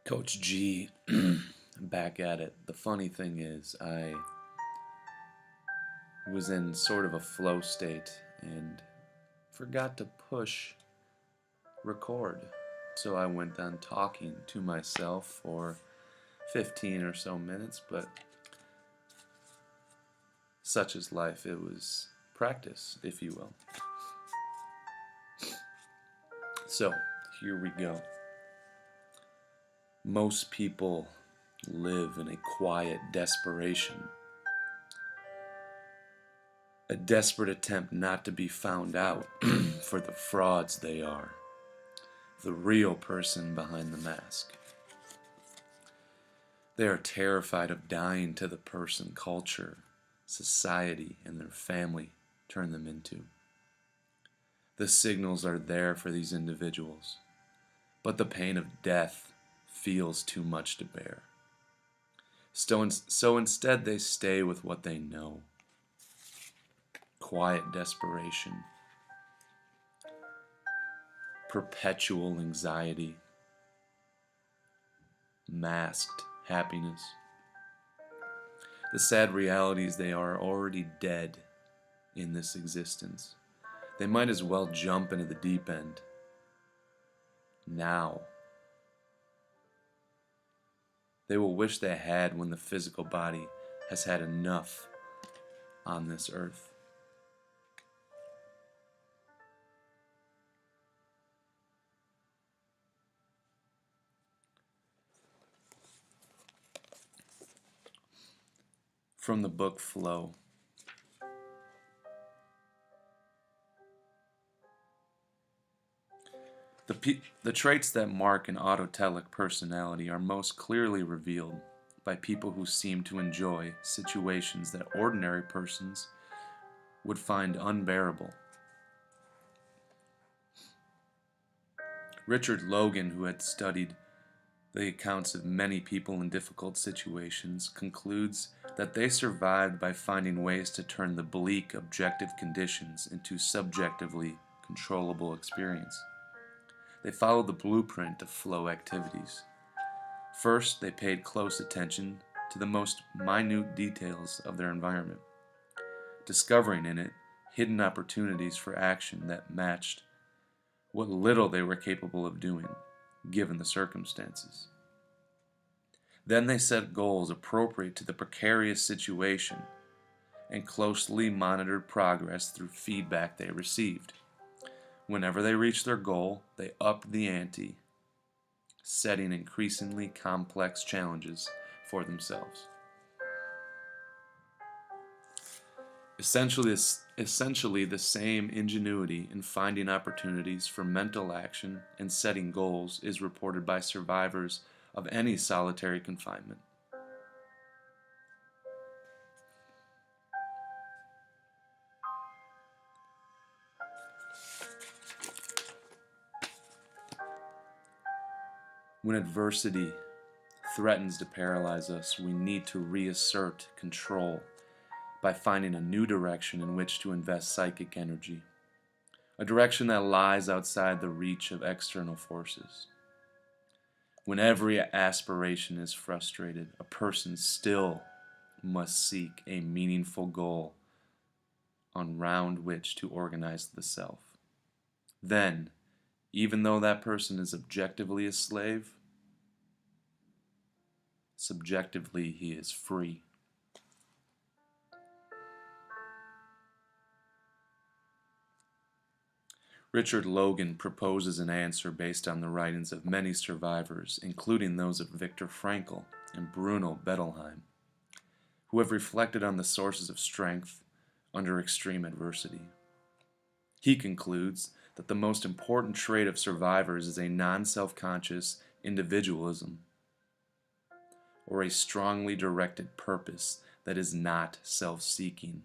Coach G, back at it. The funny thing is, I was in sort of a flow state and forgot to push record. So I went on talking to myself for 15 or so minutes, but such is life. It was practice, if you will. So, here we go. Most people live in a quiet desperation, a desperate attempt not to be found out for the frauds they are, the real person behind the mask. They are terrified of dying to the person culture, society, and their family turn them into. The signals are there for these individuals, but the pain of death feels too much to bear. So instead they stay with what they know. Quiet desperation, perpetual anxiety, masked happiness. The sad reality is they are already dead in this existence. They might as well jump into the deep end now. They will wish they had when the physical body has had enough on this earth. From the book Flow. The traits that mark an autotelic personality are most clearly revealed by people who seem to enjoy situations that ordinary persons would find unbearable. Richard Logan, who had studied the accounts of many people in difficult situations, concludes that they survived by finding ways to turn the bleak objective conditions into subjectively controllable experience. They followed the blueprint of flow activities. First, they paid close attention to the most minute details of their environment, discovering in it hidden opportunities for action that matched what little they were capable of doing, given the circumstances. Then they set goals appropriate to the precarious situation and closely monitored progress through feedback they received. Whenever they reached their goal, they upped the ante, setting increasingly complex challenges for themselves. Essentially the same ingenuity in finding opportunities for mental action and setting goals is reported by survivors of any solitary confinement. When adversity threatens to paralyze us, we need to reassert control by finding a new direction in which to invest psychic energy, a direction that lies outside the reach of external forces. When every aspiration is frustrated, a person still must seek a meaningful goal around which to organize the self. Then, even though that person is objectively a slave, subjectively he is free. Richard Logan proposes an answer based on the writings of many survivors, including those of Viktor Frankl and Bruno Bettelheim, who have reflected on the sources of strength under extreme adversity. He concludes that the most important trait of survivors is a non-self-conscious individualism, or a strongly directed purpose that is not self-seeking.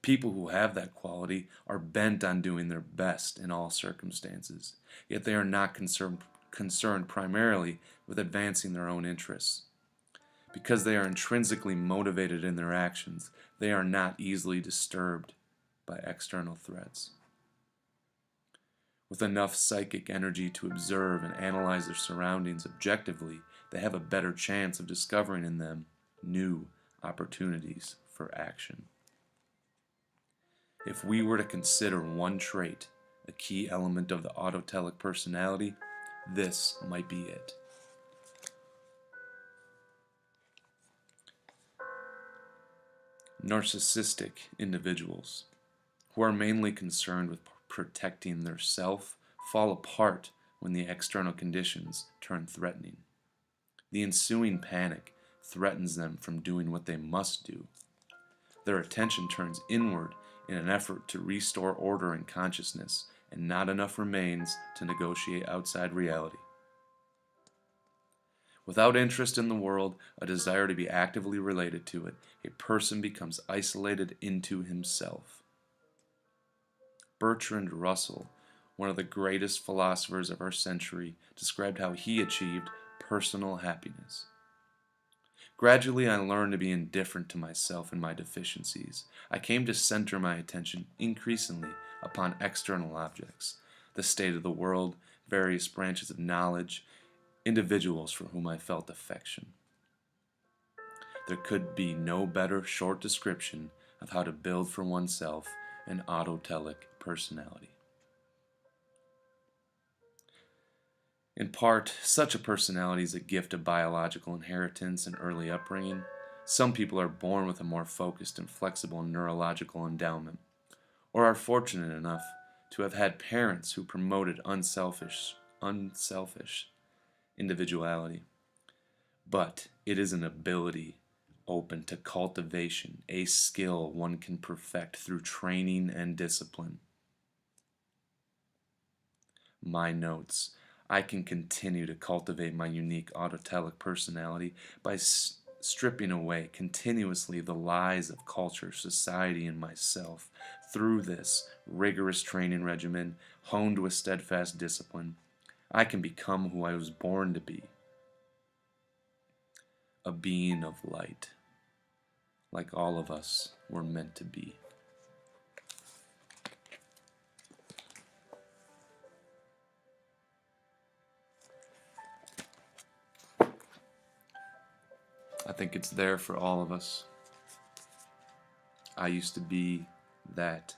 People who have that quality are bent on doing their best in all circumstances, yet they are not concerned primarily with advancing their own interests. Because they are intrinsically motivated in their actions, they are not easily disturbed by external threats. With enough psychic energy to observe and analyze their surroundings objectively, they have a better chance of discovering in them new opportunities for action. If we were to consider one trait, a key element of the autotelic personality, this might be it. Narcissistic individuals, who are mainly concerned with protecting their self, fall apart when the external conditions turn threatening. The ensuing panic threatens them from doing what they must do. Their attention turns inward in an effort to restore order and consciousness, and not enough remains to negotiate outside reality. Without interest in the world, a desire to be actively related to it, a person becomes isolated into himself. Bertrand Russell, one of the greatest philosophers of our century, described how he achieved personal happiness. Gradually, I learned to be indifferent to myself and my deficiencies. I came to center my attention increasingly upon external objects, the state of the world, various branches of knowledge, individuals for whom I felt affection. There could be no better short description of how to build for oneself an autotelic personality. In part, such a personality is a gift of biological inheritance and early upbringing. Some people are born with a more focused and flexible neurological endowment, or are fortunate enough to have had parents who promoted unselfish individuality. But it is an ability open to cultivation, a skill one can perfect through training and discipline. My notes. I can continue to cultivate my unique autotelic personality by stripping away continuously the lies of culture, society, and myself. Through this rigorous training regimen, honed with steadfast discipline, I can become who I was born to be, a being of light, like all of us were meant to be. I think it's there for all of us. I used to be that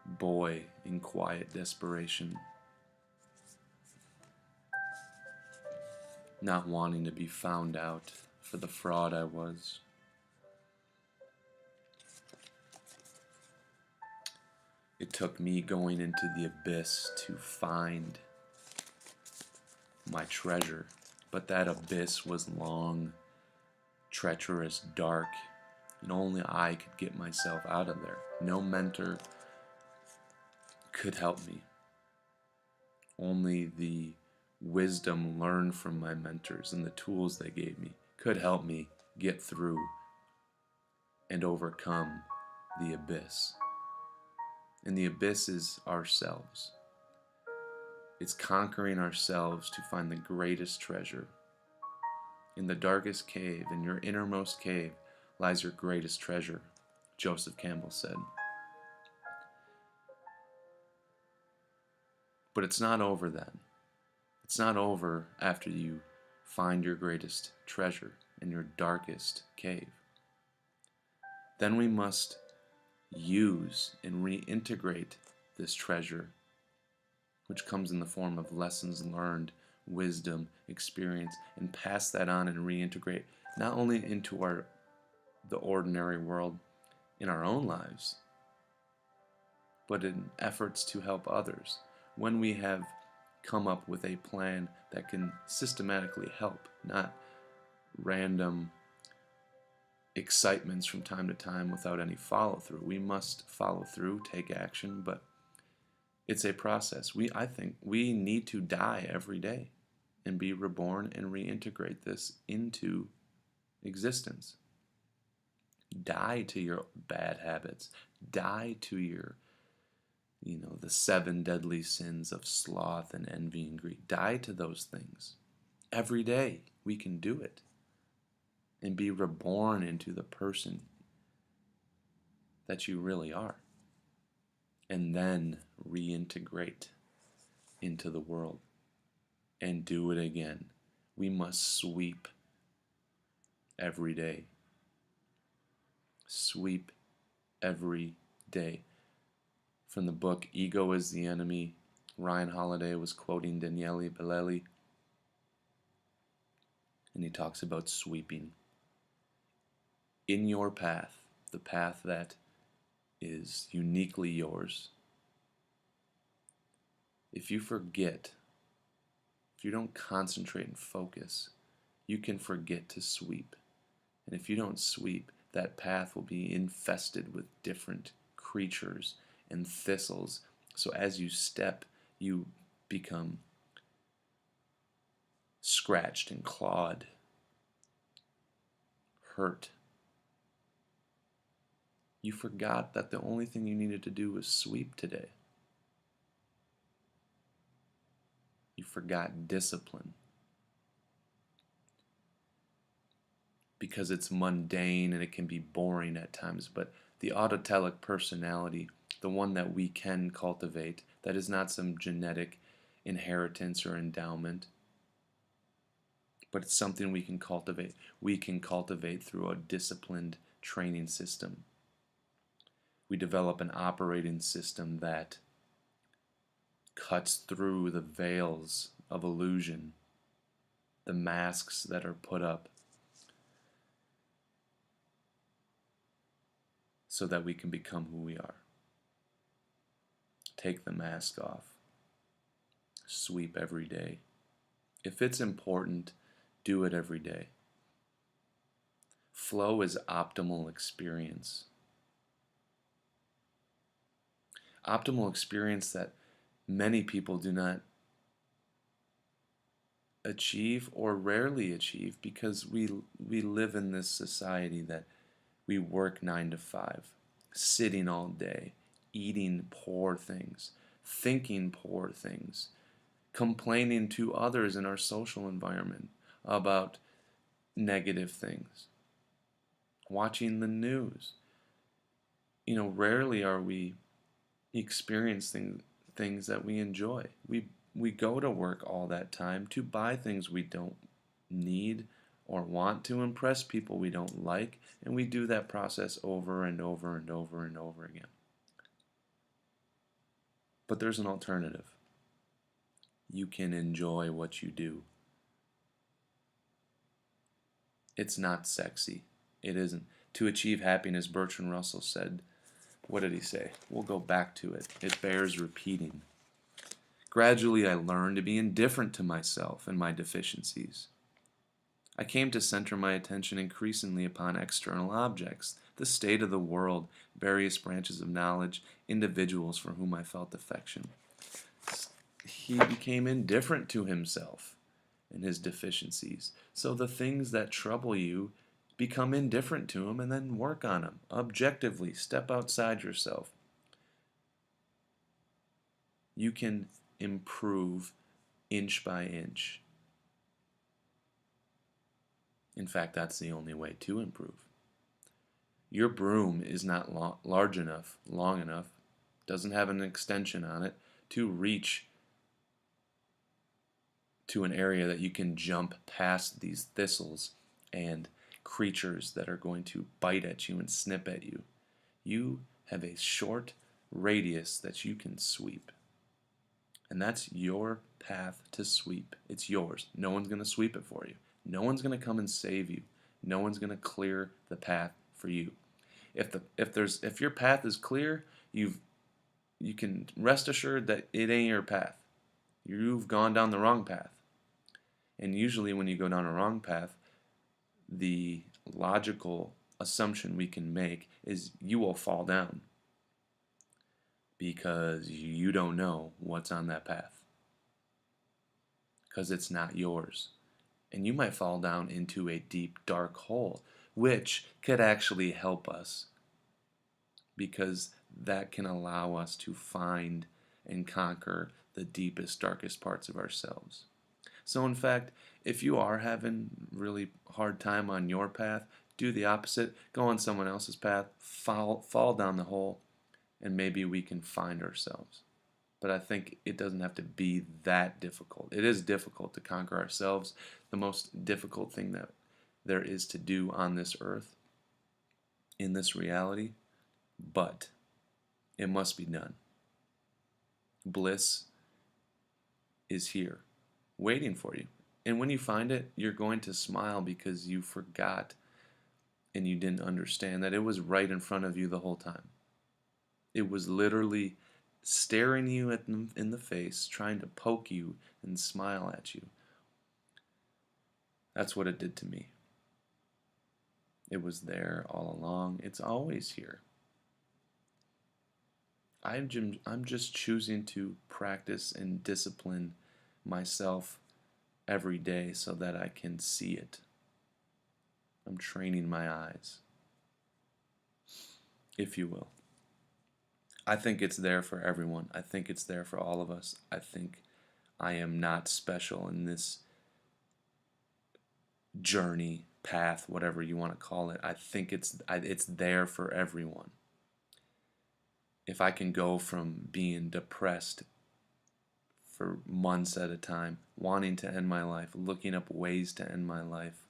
boy in quiet desperation, not wanting to be found out for the fraud I was. It took me going into the abyss to find my treasure, but that abyss was long, treacherous, dark, and only I could get myself out of there. No mentor could help me. Only the wisdom learned from my mentors and the tools they gave me could help me get through and overcome the abyss. And the abyss is ourselves. It's conquering ourselves to find the greatest treasure. In the darkest cave, in your innermost cave, lies your greatest treasure, Joseph Campbell said. But it's not over then. It's not over after you find your greatest treasure in your darkest cave. Then we must use and reintegrate this treasure, which comes in the form of lessons learned, wisdom, experience, and pass that on and reintegrate not only into the ordinary world in our own lives, but in efforts to help others. When we have come up with a plan that can systematically help, not random excitements from time to time without any follow-through. We must follow through, take action, but it's a process. I think we need to die every day and be reborn and reintegrate this into existence. Die to your bad habits. Die to your, the 7 deadly sins of sloth and envy and greed. Die to those things. Every day we can do it and be reborn into the person that you really are. and then reintegrate into the world and do it again. We must sweep every day. Sweep every day. From the book Ego is the Enemy, Ryan Holiday was quoting Daniele Bellelli, and he talks about sweeping. In your path, the path that is uniquely yours, if you forget, if you don't concentrate and focus, you can forget to sweep. And if you don't sweep, that path will be infested with different creatures and thistles. So as you step, you become scratched and clawed, hurt. You forgot that the only thing you needed to do was sweep today. You forgot discipline. Because it's mundane and it can be boring at times, but the autotelic personality, the one that we can cultivate, that is not some genetic inheritance or endowment, but it's something we can cultivate. We can cultivate through a disciplined training system. We develop an operating system that cuts through the veils of illusion, the masks that are put up, so that we can become who we are. Take the mask off. Sweep every day. If it's important, do it every day. Flow is optimal experience. Optimal experience that many people do not achieve or rarely achieve because we live in this society that we work 9 to 5, sitting all day, eating poor things, thinking poor things, complaining to others in our social environment about negative things, watching the news. Rarely are we experiencing things that we enjoy. We go to work all that time to buy things we don't need or want, to impress people we don't like, and we do that process over and over and over and over again. But there's an alternative. You can enjoy what you do. It's not sexy. It isn't. To achieve happiness, Bertrand Russell said, what did he say? We'll go back to it. It bears repeating. Gradually, I learned to be indifferent to myself and my deficiencies. I came to center my attention increasingly upon external objects, the state of the world, various branches of knowledge, individuals for whom I felt affection. He became indifferent to himself and his deficiencies. So the things that trouble you, become indifferent to them and then work on them. Objectively, step outside yourself. You can improve inch by inch. In fact, that's the only way to improve. Your broom is not large enough, long enough, doesn't have an extension on it to reach to an area that you can jump past these thistles and creatures that are going to bite at you and snip at you. You have a short radius that you can sweep. And that's your path to sweep. It's yours. No one's going to sweep it for you. No one's going to come and save you. No one's going to clear the path for you. If your path is clear, you can rest assured that it ain't your path. You've gone down the wrong path. And usually when you go down a wrong path, the logical assumption we can make is you will fall down because you don't know what's on that path, because it's not yours. And you might fall down into a deep, dark hole, which could actually help us, because that can allow us to find and conquer the deepest, darkest parts of ourselves. So in fact, if you are having really hard time on your path, do the opposite. Go on someone else's path, fall down the hole, and maybe we can find ourselves. But I think it doesn't have to be that difficult. It is difficult to conquer ourselves. The most difficult thing that there is to do on this earth, in this reality, but it must be done. Bliss is here, waiting for you. And when you find it, you're going to smile because you forgot and you didn't understand that it was right in front of you the whole time. It was literally staring you in the face, trying to poke you and smile at you. That's what it did to me. It was there all along. It's always here. I'm just choosing to practice and discipline myself every day so that I can see it. I'm training my eyes, if you will. I think it's there for everyone. I think it's there for all of us. I think I am not special in this journey, path, whatever you want to call it. I think it's there for everyone. If I can go from being depressed for months at a time, wanting to end my life, looking up ways to end my life,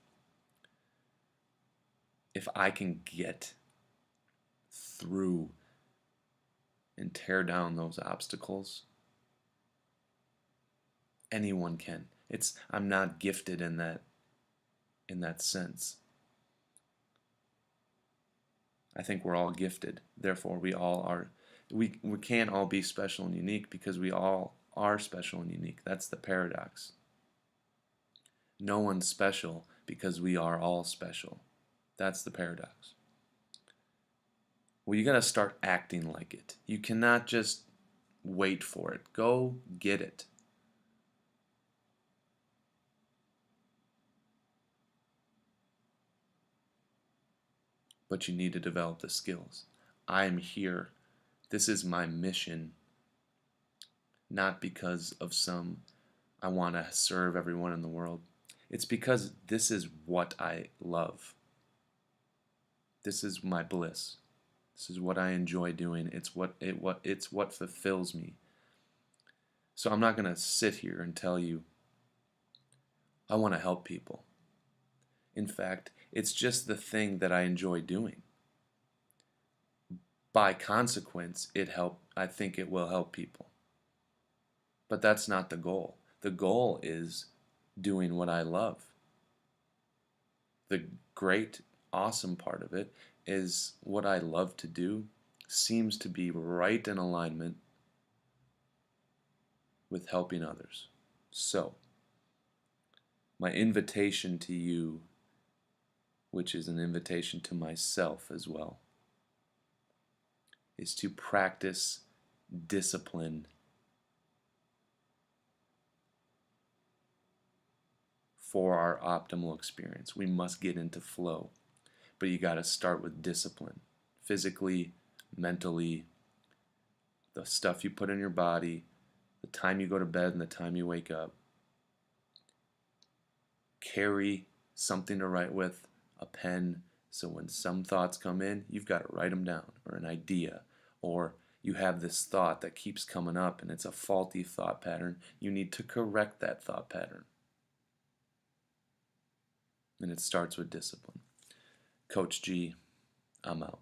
if I can get through and tear down those obstacles, anyone can. I'm not gifted in that sense. I think we're all gifted. Therefore, we all are. We can't all be special and unique because we all are special and unique. That's the paradox. No one's special because we are all special. That's the paradox. Well, you got to start acting like it. You cannot just wait for it. Go get it. But you need to develop the skills. I am here. This is my mission. Not because of I want to serve everyone in the world. It's because this is what I love. This is my bliss. This is what I enjoy doing. It's what fulfills me. So I'm not going to sit here and tell you I want to help people. In fact, it's just the thing that I enjoy doing. By consequence, I think it will help people. But that's not the goal. The goal is doing what I love. The great, awesome part of it is what I love to do seems to be right in alignment with helping others. So, my invitation to you, which is an invitation to myself as well, is to practice discipline for our optimal experience. We must get into flow, but you got to start with discipline, physically, mentally, the stuff you put in your body, the time you go to bed and the time you wake up. Carry something to write with, a pen, so when some thoughts come in, you've got to write them down, or an idea, or you have this thought that keeps coming up and it's a faulty thought pattern. You need to correct that thought pattern. And it starts with discipline. Coach G, I'm out.